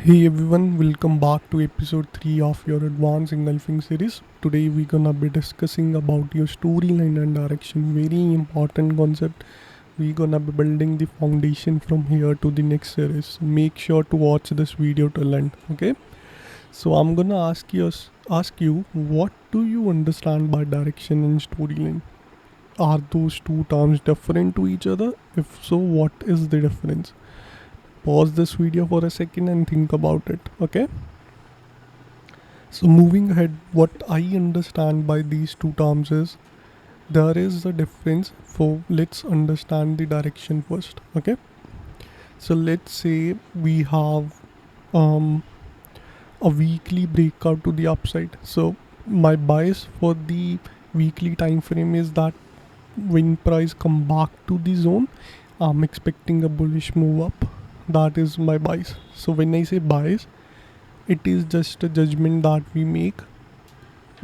Hey everyone, welcome back to episode 3 of your advanced engulfing series. Today we're gonna be discussing about your storyline and direction. Very important concept. We're gonna be building the foundation from here to the next series. So make sure to watch this video till end. Okay. So I'm gonna ask you what do you understand by direction and storyline? Are those two terms different to each other? If so, what is the difference? Pause this video for a second and think about it. Okay. So moving ahead, what I understand by these two terms is there is a difference. For let's understand the direction first. Okay. So let's say we have um, a weekly breakout to the upside. So my bias for the weekly time frame is that when price come back to the zone, I'm expecting a bullish move up. That is my bias. So when I say bias, it is just a judgment that we make.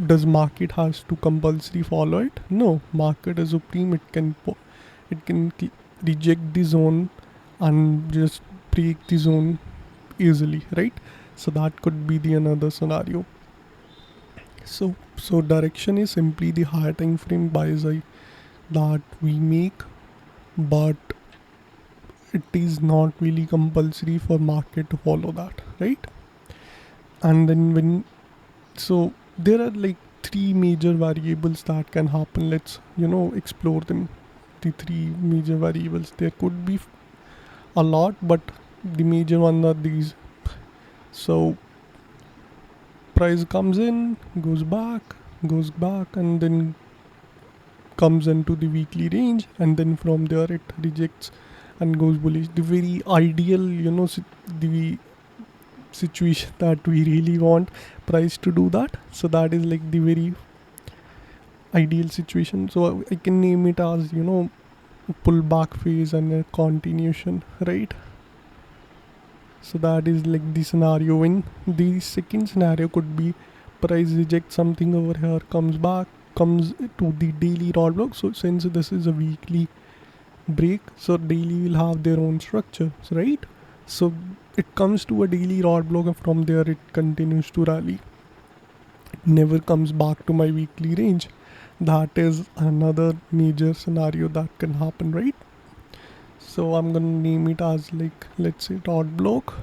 Does market has to compulsory follow it? No, market is supreme. It can reject the zone and just break the zone easily, right? So that could be the another scenario. So direction is simply the higher time frame bias that we make, but it is not really compulsory for market to follow that, right? And then when so there are like three major variables that can happen. Let's explore them. The three major variables, there could be a lot, but the major ones are these. So price comes in, goes back, and then comes into the weekly range, and then from there it rejects and goes bullish. The very ideal, the situation that we really want price to do that. So that is like the very ideal situation. So I can name it as pullback phase and a continuation, right? So that is like the scenario. When the second scenario could be price rejects something over here, comes to the daily rod block. So since this is a weekly break, so daily will have their own structure, right? So it comes to a daily rod block, and from there it continues to rally. It never comes back to my weekly range. That is another major scenario that can happen, right? So I'm gonna name it as, like, let's say dot block.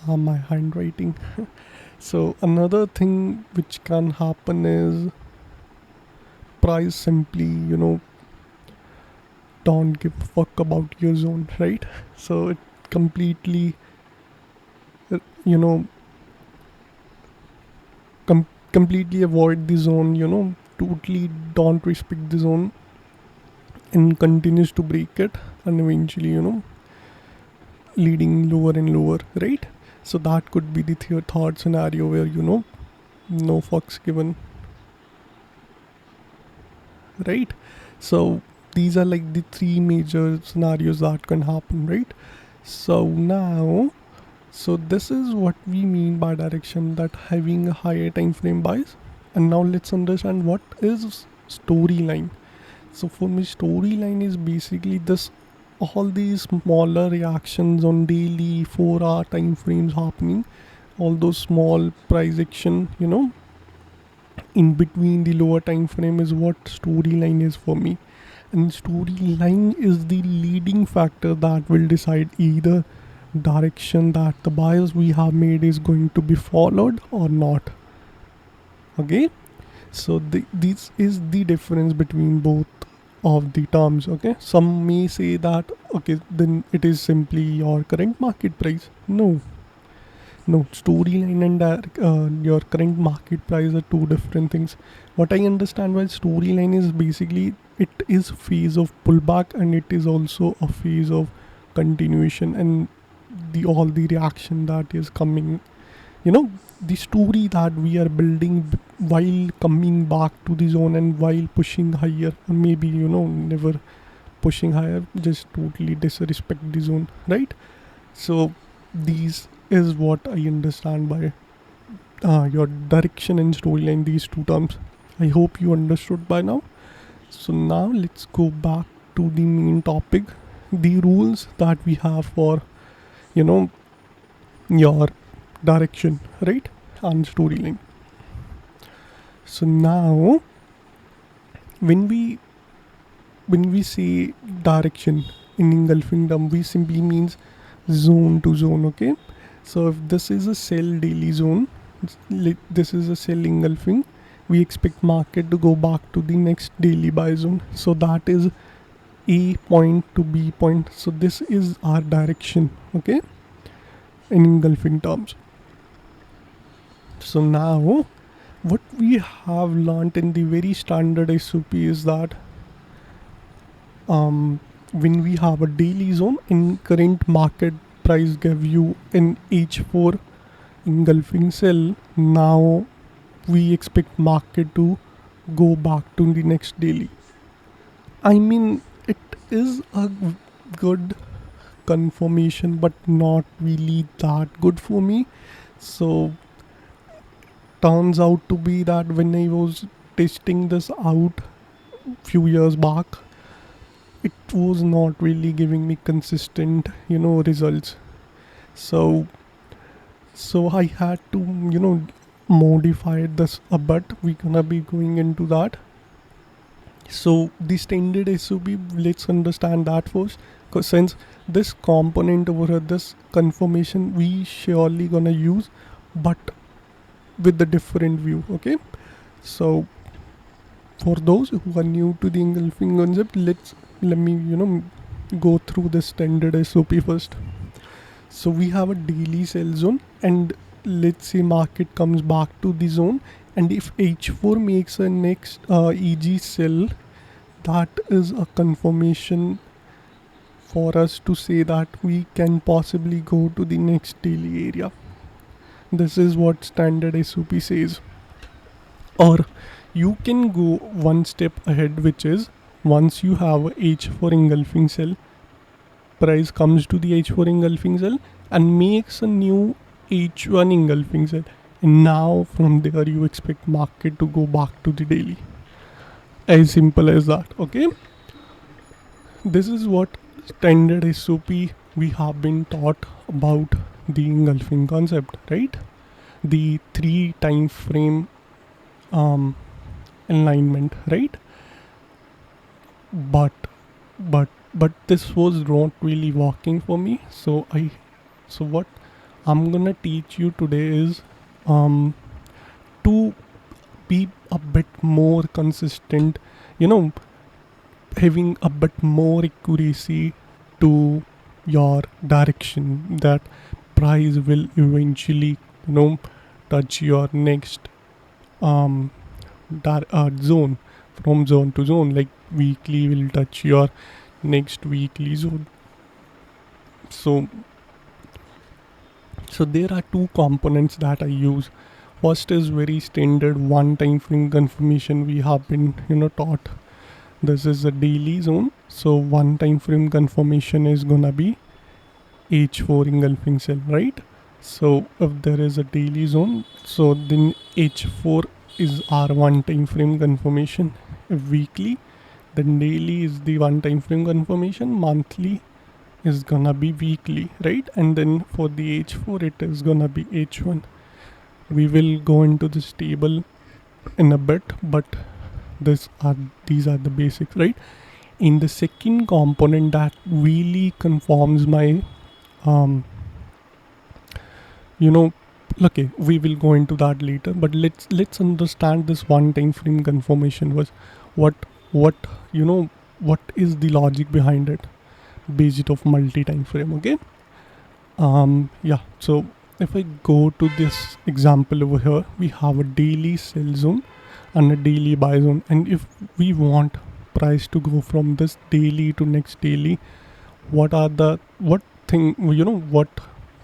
My handwriting. So another thing which can happen is price simply don't give a fuck about your zone, right? So it completely uh, you know completely avoid the zone, totally don't respect the zone, and continues to break it, and eventually leading lower and lower, right? So that could be the third scenario where no fucks given, right? So these are like the three major scenarios that can happen, right? So this is what we mean by direction, that having a higher time frame bias. And now let's understand what is storyline. So for me, storyline is basically this: all these smaller reactions on daily 4 hour time frames happening, all those small price action, in between the lower time frame, is what storyline is for me. And storyline is the leading factor that will decide either direction that the bias we have made is going to be followed or not. Okay. So this is the difference between both of the terms. Okay, some may say that, okay, then it is simply your current market price. No, storyline and your current market price are two different things. What I understand by storyline is basically it is phase of pullback, and it is also a phase of continuation, and the all the reaction that is coming, the story that we are building while coming back to the zone and while pushing higher, or maybe never pushing higher, just totally disrespect the zone, right? So these is what I understand by your direction and storyline, these two terms. I hope you understood by now. So now let's go back to the main topic. the rules that we have for, you know, your direction, right, and storyline. So now when we say direction in engulfing term, we simply means zone to zone. Okay, so if this is a sell daily zone, this is a sell engulfing, we expect market to go back to the next daily buy zone. So that is A point to B point. So this is our direction, okay, in engulfing terms. So now what we have learned in the very standard SOP is that when we have a daily zone in current market price give you an H4 engulfing sell, now we expect market to go back to the next daily. I mean, it is a good confirmation, but not really that good for me. So turns out to be that when I was testing this out few years back, it was not really giving me consistent, results. So I had to, modify this a bit. We're gonna be going into that. So the standard SOP, let's understand that first. Because since this component over here, this confirmation, we surely gonna use, but with the different view. Okay, so for those who are new to the engulfing concept, let me go through the standard SOP first. So we have a daily sell zone, and let's say market comes back to the zone, and if H4 makes a next EG sell, that is a confirmation for us to say that we can possibly go to the next daily area. This is what standard SOP says. Or you can go one step ahead, which is once you have a H4 engulfing cell, price comes to the H4 engulfing cell and makes a new H1 engulfing cell, and now from there you expect market to go back to the daily. As simple as that. Okay, this is what standard SOP we have been taught about the engulfing concept, right? The 3 time frame alignment, right? But this was not really working for me. So what I'm gonna teach you today is to be a bit more consistent, having a bit more accuracy to your direction, that price will eventually touch your next zone, from zone to zone, like weekly will touch your next weekly zone. So there are 2 components that I use. First is very standard one time frame confirmation we have been taught. This is a daily zone, so one time frame confirmation is gonna be H4 engulfing cell, right? So if there is a daily zone, so then H4 is our one time frame confirmation. If weekly, then daily is the one time frame confirmation, monthly is gonna be weekly, right? And then for the H4 it is gonna be H1. We will go into this table in a bit, but these are the basics, right? In the second component that really conforms my okay, we will go into that later, but let's understand this one time frame confirmation was what what is the logic behind it, based of multi time frame. Okay, so if I go to this example over here, we have a daily sell zone and a daily buy zone, and if we want price to go from this daily to next daily, what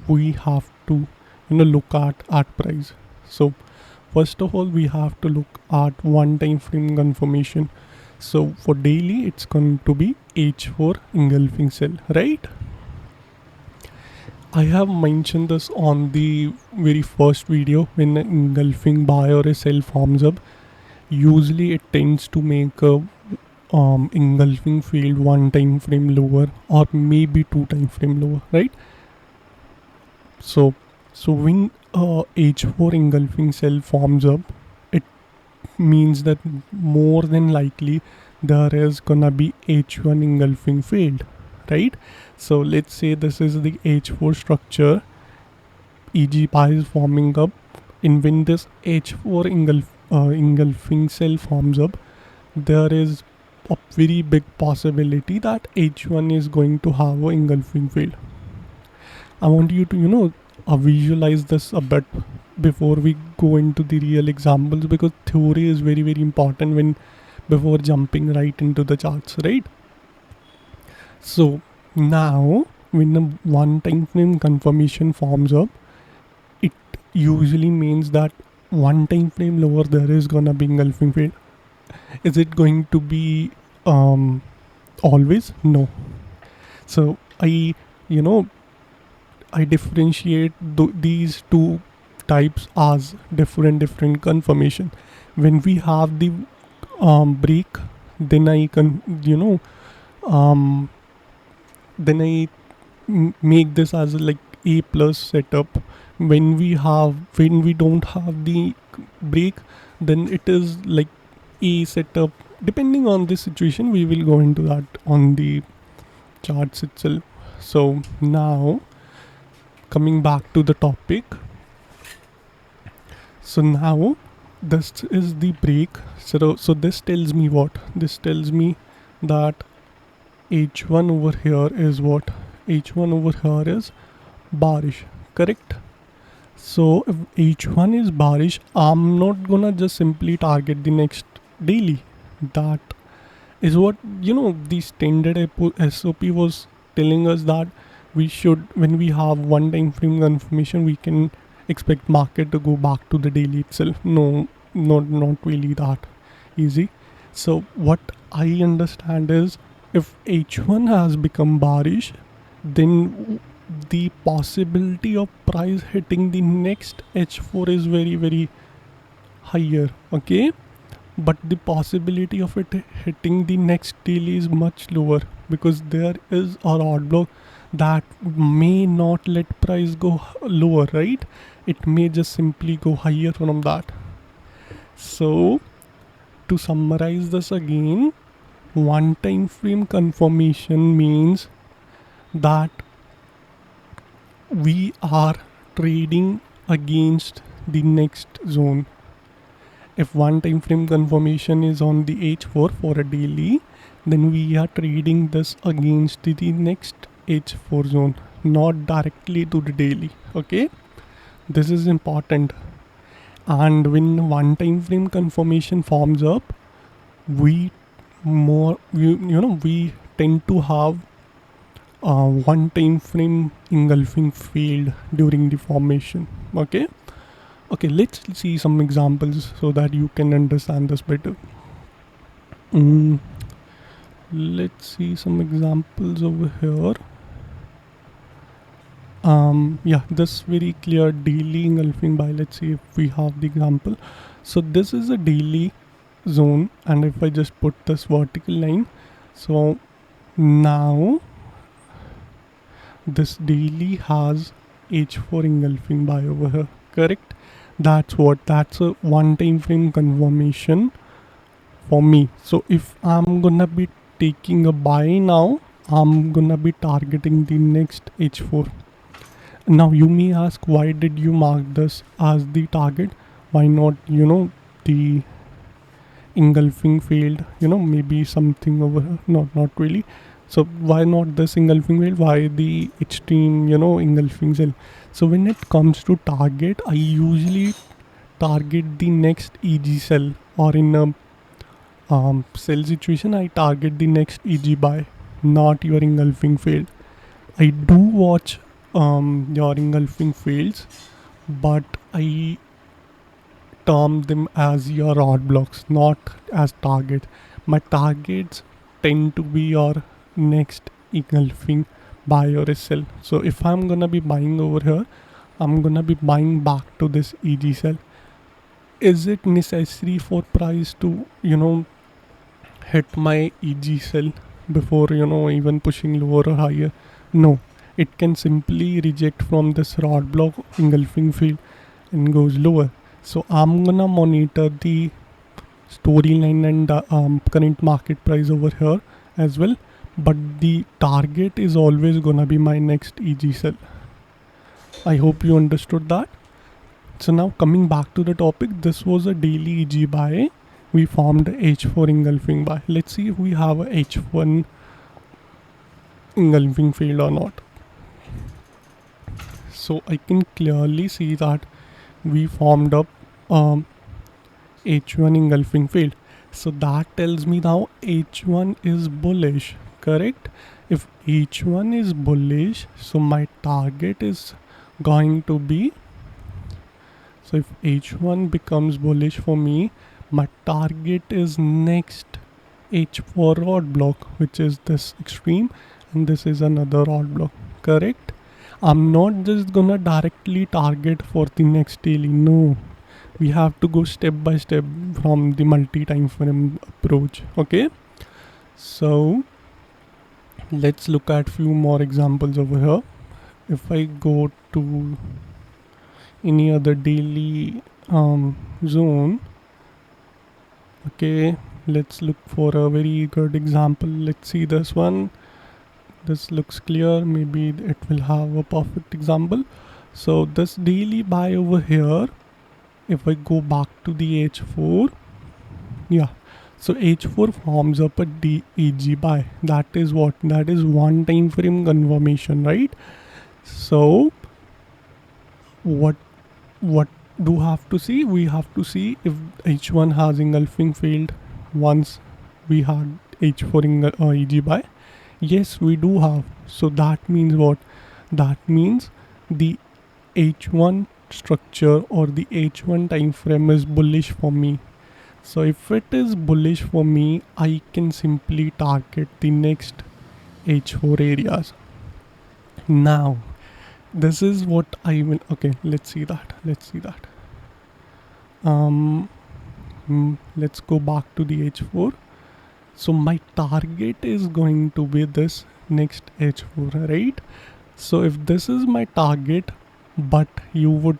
we have to look at price. So first of all, we have to look at one time frame confirmation. So for daily it's going to be H4 engulfing cell, right? I have mentioned this on the very first video. When an engulfing buy or a sell forms up, usually it tends to make a engulfing failed one time frame lower or maybe two time frame lower, right? So when H4 engulfing cell forms up, it means that more than likely there is gonna be H1 engulfing failed, right? So let's say this is the H4 structure, EG pi is forming up, and when this H4 engulfing cell forms up, there is a very big possibility that H1 is going to have a engulfing failed. I want you to, visualize this a bit before we go into the real examples, because theory is very, very important when before jumping right into the charts, right? So now when a one time frame confirmation forms up, it usually means that one time frame lower there is gonna be engulfing failed. Is it going to be always? No. So you know I differentiate these two types as different confirmation. When we have the break, then I can um, then I make this as like A plus setup. When we don't have the break, then it is like A setup. Depending on the situation, we will go into that on the charts itself. So now coming back to the topic, so now this is the break. So this tells me what? This tells me that H1 over here is what? H1 over here is barish, correct? So if H1 is barish, I'm not gonna just simply target the next daily. That is what the standard SOP was telling us, that we should, when we have one time frame confirmation, we can expect market to go back to the daily itself. No, not really that easy. So what I understand is, if H1 has become bearish, then the possibility of price hitting the next H4 is very, very higher, okay? But the possibility of it hitting the next daily is much lower, because there is a odd block that may not let price go lower, right? It may just simply go higher from that. So to summarize this again, one time frame confirmation means that we are trading against the next zone. If one time frame confirmation is on the H4 for a daily, then we are trading this against the next H4 zone, not directly to the daily. Okay, this is important. And when one time frame confirmation forms up, we we tend to have one time frame engulfing failed during the formation. Okay, let's see some examples so that you can understand this better. Let's see some examples over here. Yeah, this very clear daily engulfing buy. Let's see if we have the example. So this is a daily zone, and if I just put this vertical line, so now this daily has H4 engulfing buy over here, correct? That's a one time frame confirmation for me. So if I'm gonna be taking a buy now, I'm gonna be targeting the next H4. Now you may ask, why did you mark this as the target? Why not the engulfing failed, maybe something over here? Not really. So why not this engulfing failed? Why the extreme engulfing cell? So when it comes to target, I usually target the next EG cell, or in a sell situation, I target the next EG buy, not your engulfing failed. I do watch your engulfing fails, but I term them as your odd blocks, not as target. My targets tend to be your next engulfing buy or sell. So if I'm gonna be buying over here, I'm gonna be buying back to this EG cell. Is it necessary for price to hit my EG cell before even pushing lower or higher. No, it can simply reject from this rod block engulfing field and goes lower. So I'm gonna monitor the storyline and current market price over here as well, but the target is always gonna be my next EG cell. I hope you understood that. So now coming back to the topic, this was a daily EG buy. We formed H4 engulfing buy. Let's see if we have a H1 engulfing field or not. So I can clearly see that we formed up H1 engulfing field. So that tells me now H1 is bullish, correct? If H1 is bullish, so my target is going to be, so if H1 becomes bullish for me, my target is next H4 rod block, which is this extreme, and this is another rod block, correct? I'm not just gonna directly target for the next daily, no. We have to go step by step from the multi-time frame approach, okay? So let's look at few more examples over here. If I go to any other daily zone, okay, let's look for a very good example. Let's see this one. This looks clear, maybe it will have a perfect example. So this daily buy over here, if I go back to the H4, yeah, so H4 forms up a DEG buy. That is what? That is one time frame confirmation, right? So what do we have to see? We have to see if H1 has engulfing field once we had H4 EG buy. Yes, we do have. So that means what? That means the H1 structure or the H1 time frame is bullish for me. So if it is bullish for me, I can simply target the next H4 areas. Now this is what I will, okay, let's see that. Let's go back to the H4. So my target is going to be this next H4, right? So if this is my target, but you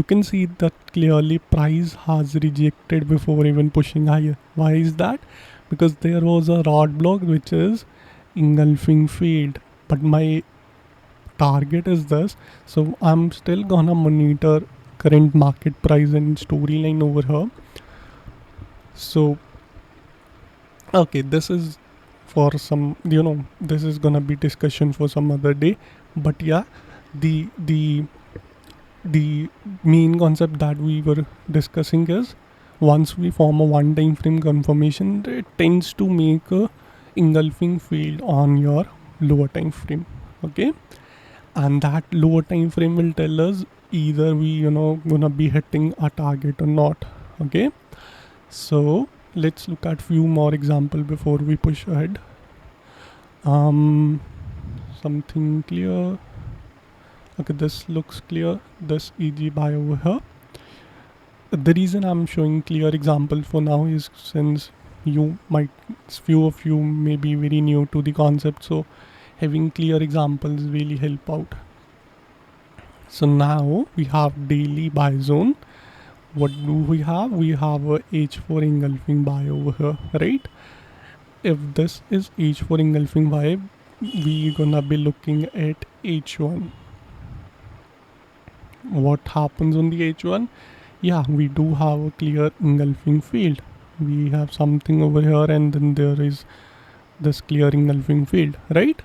can see that clearly price has rejected before even pushing higher. Why is that? Because there was a rod block which is engulfing field, but my target is this. So I'm still gonna monitor current market price and storyline over here. So okay, this is for some, this is gonna be discussion for some other day, but yeah, the main concept that we were discussing is, once we form a one time frame confirmation, it tends to make a engulfing field on your lower time frame, okay? And that lower time frame will tell us either we gonna be hitting a target or not, okay? So let's look at few more example before we push ahead. Something clear. Okay, this looks clear. This EG buy over here. The reason I'm showing clear example for now is since few of you may be very new to the concept, so having clear examples really help out. So now we have daily buy zone. What do we have? We have a H4 engulfing buy over here, right? If this is H4 engulfing buy, we're gonna be looking at H1. What happens on the H1? Yeah, we do have a clear engulfing field. We have something over here and then there is this clear engulfing field, right?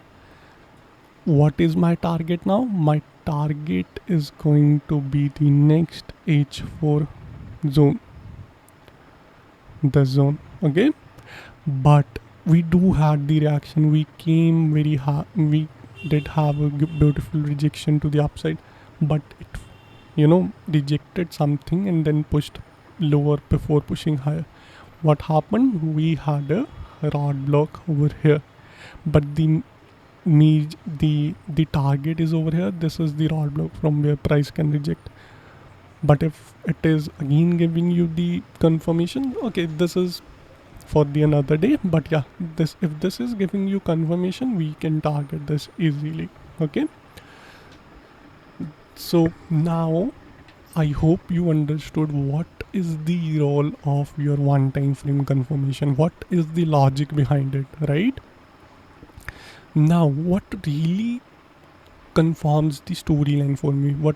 What is my target now? My target is going to be the next H4 zone, the zone, okay? But we do had the reaction. We came very hard. We did have a beautiful rejection to the upside, but it rejected something and then pushed lower before pushing higher. What happened? We had a rod block over here, but the target is over here. This is the rod block from where price can reject. But if it is again giving you the confirmation, okay, this is for the another day. But yeah, this, if this is giving you confirmation, we can target this easily. Okay, so now I hope you understood what is the role of your one time frame confirmation, what is the logic behind it, right? Now, what really confirms the storyline for me? What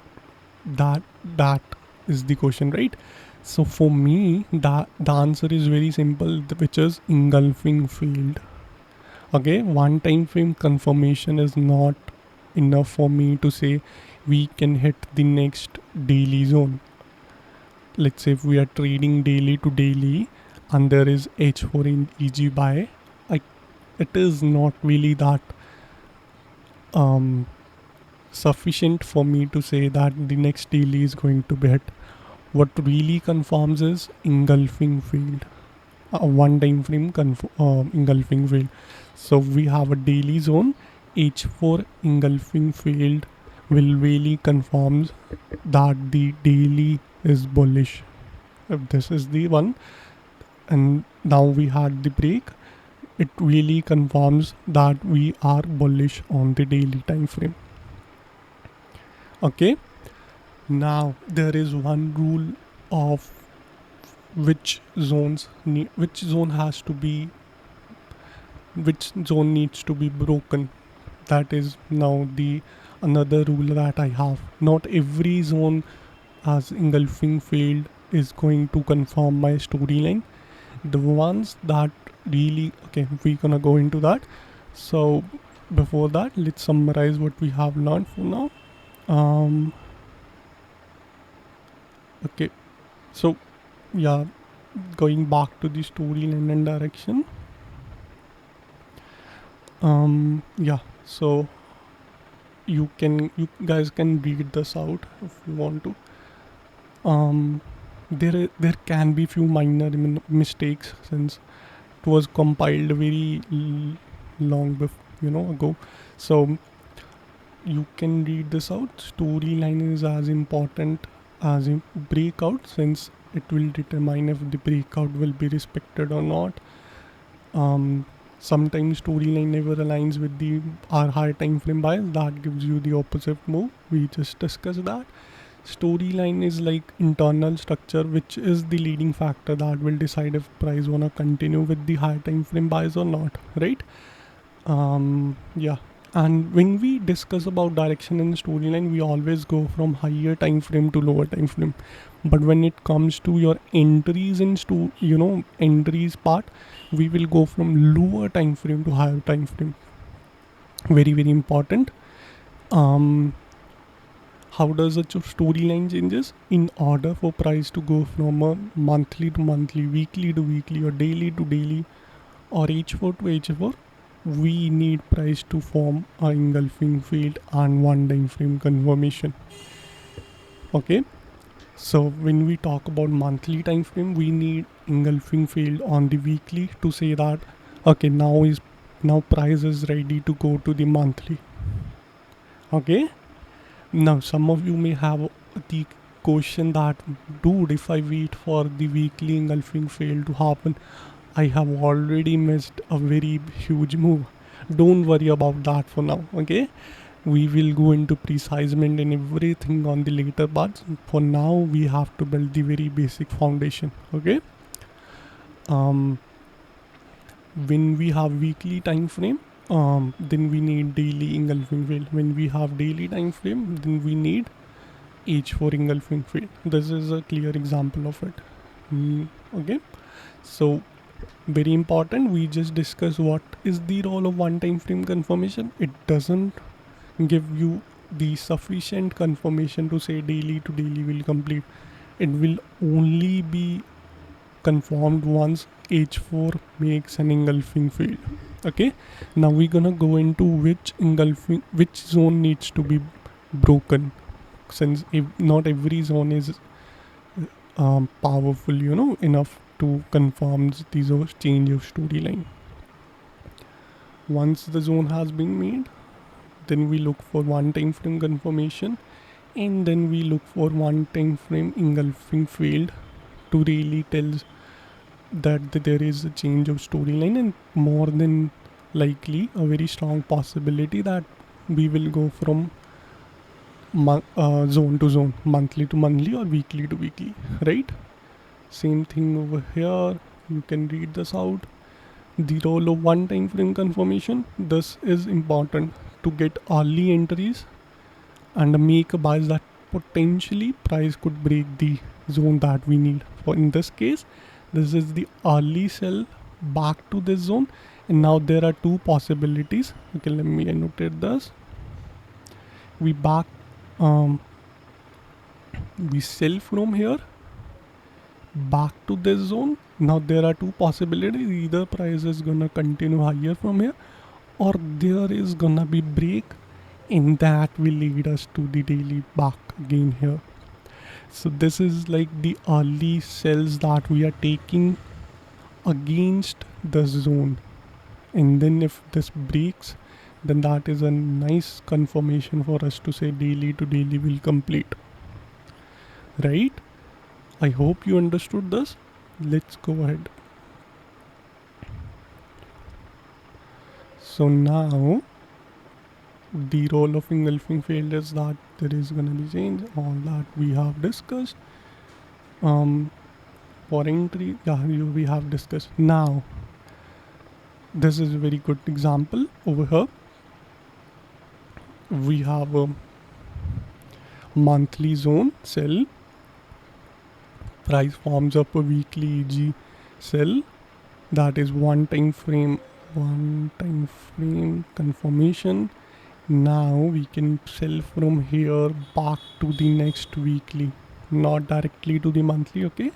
that that is the question, right? So for me, that the answer is very simple, which is engulfing field. Okay, one time frame confirmation is not enough for me to say we can hit the next daily zone. Let's say if we are trading daily to daily and there is H4 in EG buy, I, it is not really that um, sufficient for me to say that the next daily is going to be hit. What really confirms is engulfing field, a one time frame engulfing field. So we have a daily zone, H4 engulfing field will really confirms that the daily is bullish. If this is the one, and now we had the break, it really confirms that we are bullish on the daily time frame. Okay, now there is one rule of which zone has to be, which zone needs to be broken. That is now the another rule that I have. Not every zone as engulfing field is going to confirm my storyline. The ones that really, okay, we're gonna go into that. So before that, let's summarize what we have learned for now. Okay, so yeah, going back to the storyline and direction. Yeah, so you guys can read this out if you want to. There can be few minor mistakes since it was compiled very long ago. So you can read this out. Storyline is as important as a breakout, since it will determine if the breakout will be respected or not. Sometimes storyline never aligns with the our high time frame bias. That gives you the opposite move. We just discussed that. Storyline is like internal structure, which is the leading factor that will decide if price wanna continue with the high time frame bias or not, right? Yeah. And when we discuss about direction in storyline, we always go from higher time frame to lower time frame. But when it comes to your entries in entries part, we will go from lower time frame to higher time frame. Very, very important. How does a storyline changes? In order for price to go from a monthly to monthly, weekly to weekly, or daily to daily, or H4 to H4, we need price to form a engulfing field and one time frame confirmation. Okay, so when we talk about monthly time frame, we need engulfing field on the weekly to say that okay, now price is ready to go to the monthly. Okay, now some of you may have the question that, dude, if I wait for the weekly engulfing fail to happen, I have already missed a very huge move. Don't worry about that for now. Okay, we will go into precisement and everything on the later parts. For now, we have to build the very basic foundation. Okay, when we have weekly time frame, then we need daily engulfing fail. When we have daily time frame, then we need H4 engulfing fail. This is a clear example of it. Okay, so very important, we just discuss what is the role of one time frame confirmation. It doesn't give you the sufficient confirmation to say daily to daily will complete. It will only be confirmed once H4 makes an engulfing field. Okay, now we're gonna go into which zone needs to be broken, since if not every zone is powerful enough to confirm these change of storyline. Once the zone has been made, then we look for one time frame confirmation, and then we look for one time frame engulfing field to really tell that there is a change of storyline, and more than likely a very strong possibility that we will go from zone to zone, monthly to monthly, or weekly to weekly, right? Same thing over here. You can read this out. The role of one time frame confirmation. This is important to get early entries and make a buys that potentially price could break the zone that we need. For in this case, this is the early sell back to this zone, and now there are two possibilities. Okay, let me annotate this. We back we sell from here back to this zone. Now there are two possibilities: either price is gonna continue higher from here, or there is gonna be break, and that will lead us to the daily back again here. So this is like the early sells that we are taking against the zone, and then if this breaks, then that is a nice confirmation for us to say daily to daily will complete, right? I hope you understood this. Let's go ahead. So now the role of engulfing failed is that there is gonna be change, all that we have discussed. For entry, yeah, we have discussed. Now this is a very good example over here. We have a monthly zone sell, price forms up a weekly EG sell, that is one time frame confirmation. Now we can sell from here back to the next weekly, not directly to the monthly. Okay,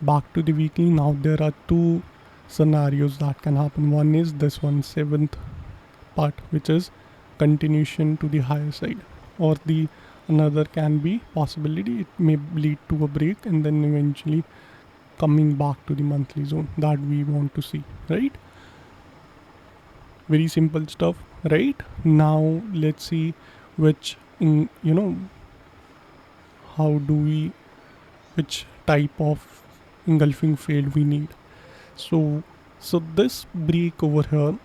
back to the weekly. Now there are two scenarios that can happen. One is this one, seventh part, which is continuation to the higher side, or the another can be possibility it may lead to a break and then eventually coming back to the monthly zone that we want to see, right? Very simple stuff, right? Now let's see which how do we, which type of engulfing failed we need. So this break over here,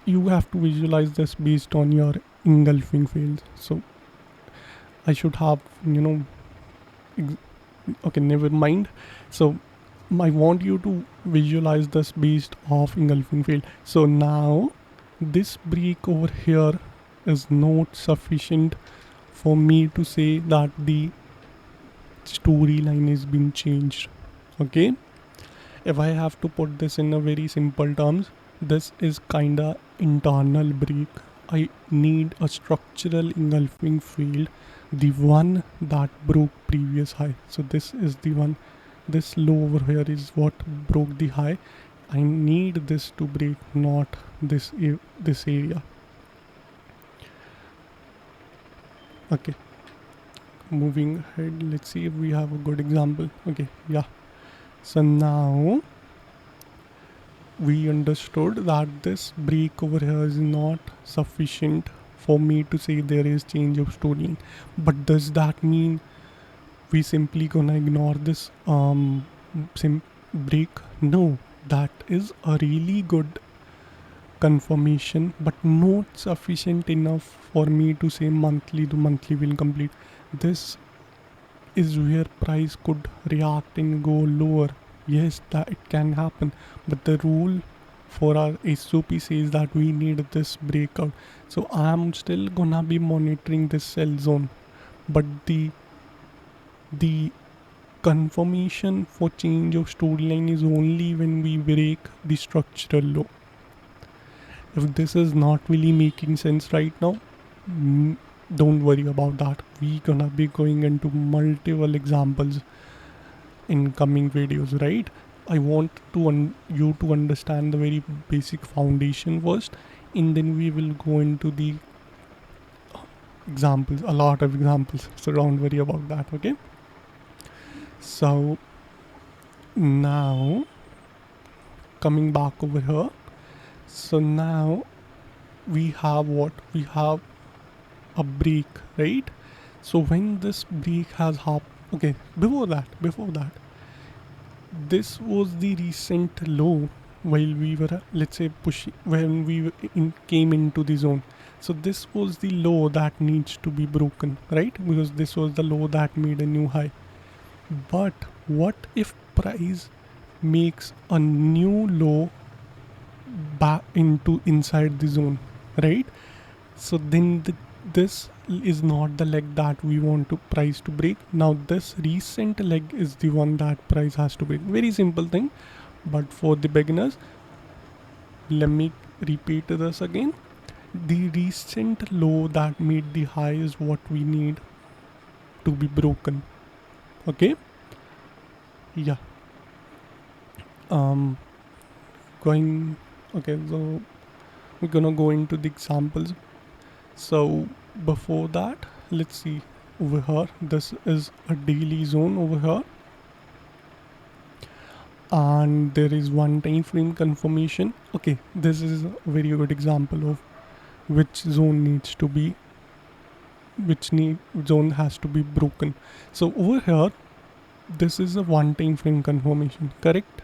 you have to visualize this based on your engulfing fails. So I should have okay, never mind. So I want you to visualize this based off engulfing fail. So now this break over here is not sufficient for me to say that the storyline has been changed. Okay, if I have to put this in a very simple terms, this is kinda internal break. I need a structural engulfing fail, the one that broke previous high. So this is the one, this low over here is what broke the high. I need this to break, not this area. Okay, moving ahead, let's see if we have a good example. Okay, yeah, so now we understood that this break over here is not sufficient for me to say there is change of storyline. But does that mean we simply gonna ignore this break? No, that is a really good confirmation, but not sufficient enough for me to say monthly to monthly will complete. This is where price could react and go lower. Yes, that it can happen, but the rule for our SOP says that we need this breakout. So I'm still gonna be monitoring this sell zone, but the confirmation for change of storyline is only when we break the structural low. If this is not really making sense right now, don't worry about that. We gonna be going into multiple examples in coming videos, right? I want to you to understand the very basic foundation first, and then we will go into the examples, a lot of examples. So don't worry about that. Okay, so now coming back over here, so now we have what we have, a break, right? So when this break has happened, okay, before that this was the recent low while we were, let's say, pushing when we came into the zone. So this was the low that needs to be broken, right? Because this was the low that made a new high. But what if price makes a new low back into inside the zone, right? So then this is not the leg that we want to price to break. Now this recent leg is the one that price has to break. Very simple thing, but for the beginners, let me repeat this again. The recent low that made the high is what we need to be broken. Okay, yeah. um Going, okay, so we're gonna go into the examples. So before that, let's see over here. This is a daily zone over here, and there is one time frame confirmation. Okay, this is a very good example of which zone needs to be, zone has to be broken. So over here, this is a one time frame confirmation, correct?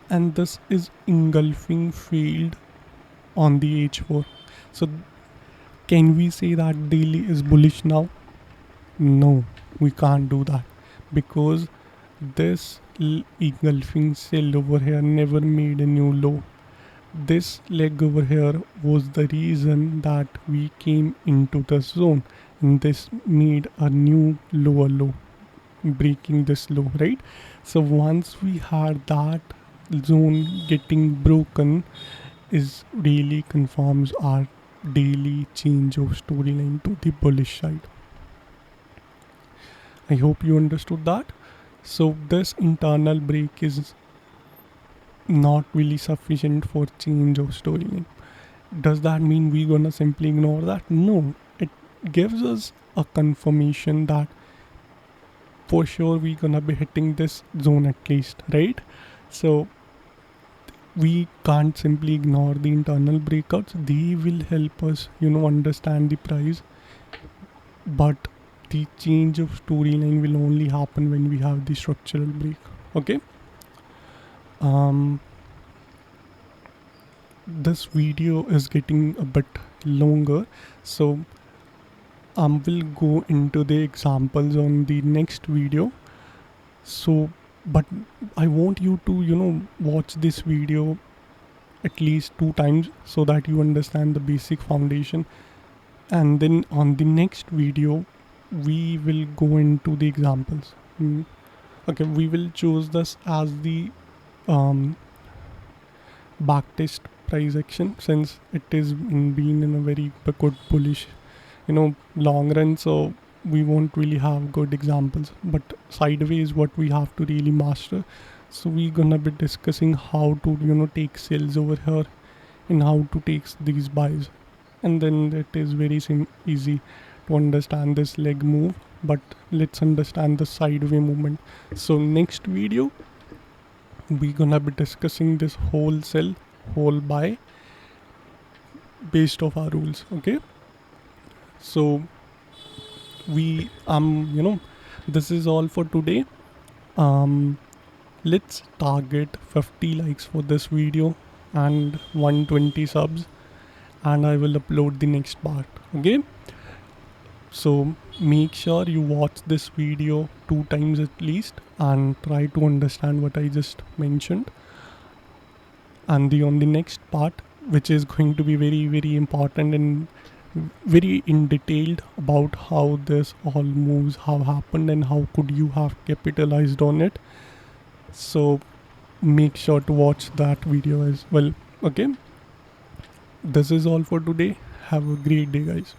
And this is engulfing failed on the H4. So can we say that daily is bullish now? No, we can't do that, because this engulfing cell over here never made a new low. This leg over here was the reason that we came into the zone, and this made a new lower low, breaking this low, right? So once we had that zone getting broken, is really confirms our daily change of storyline to the bullish side. I hope you understood that. So this internal break is not really sufficient for change of storyline. Does that mean we're gonna simply ignore that? No, it gives us a confirmation that for sure we're gonna be hitting this zone at least, right? So we can't simply ignore the internal breakouts. They will help us, understand the price, but the change of storyline will only happen when we have the structural break. Okay. This video is getting a bit longer, so we'll go into the examples on the next video. So but I want you to watch this video at least 2 times so that you understand the basic foundation, and then on the next video we will go into the examples. Okay, we will choose this as the backtest price action, since it is been in a very good bullish long run. So we won't really have good examples, but sideways what we have to really master. So we're gonna be discussing how to take sales over here and how to take these buys, and then it is very easy to understand this leg move. But let's understand the sideway movement. So next video we're gonna be discussing this whole sell, whole buy based off our rules. Okay, so we this is all for today. Let's target 50 likes for this video and 120 subs, and I will upload the next part. Okay, so make sure you watch this video 2 times at least and try to understand what I just mentioned. And on the next part, which is going to be very very important and very in detailed about how this all moves have happened and how could you have capitalized on it. So make sure to watch that video as well. Okay, this is all for today. Have a great day, guys.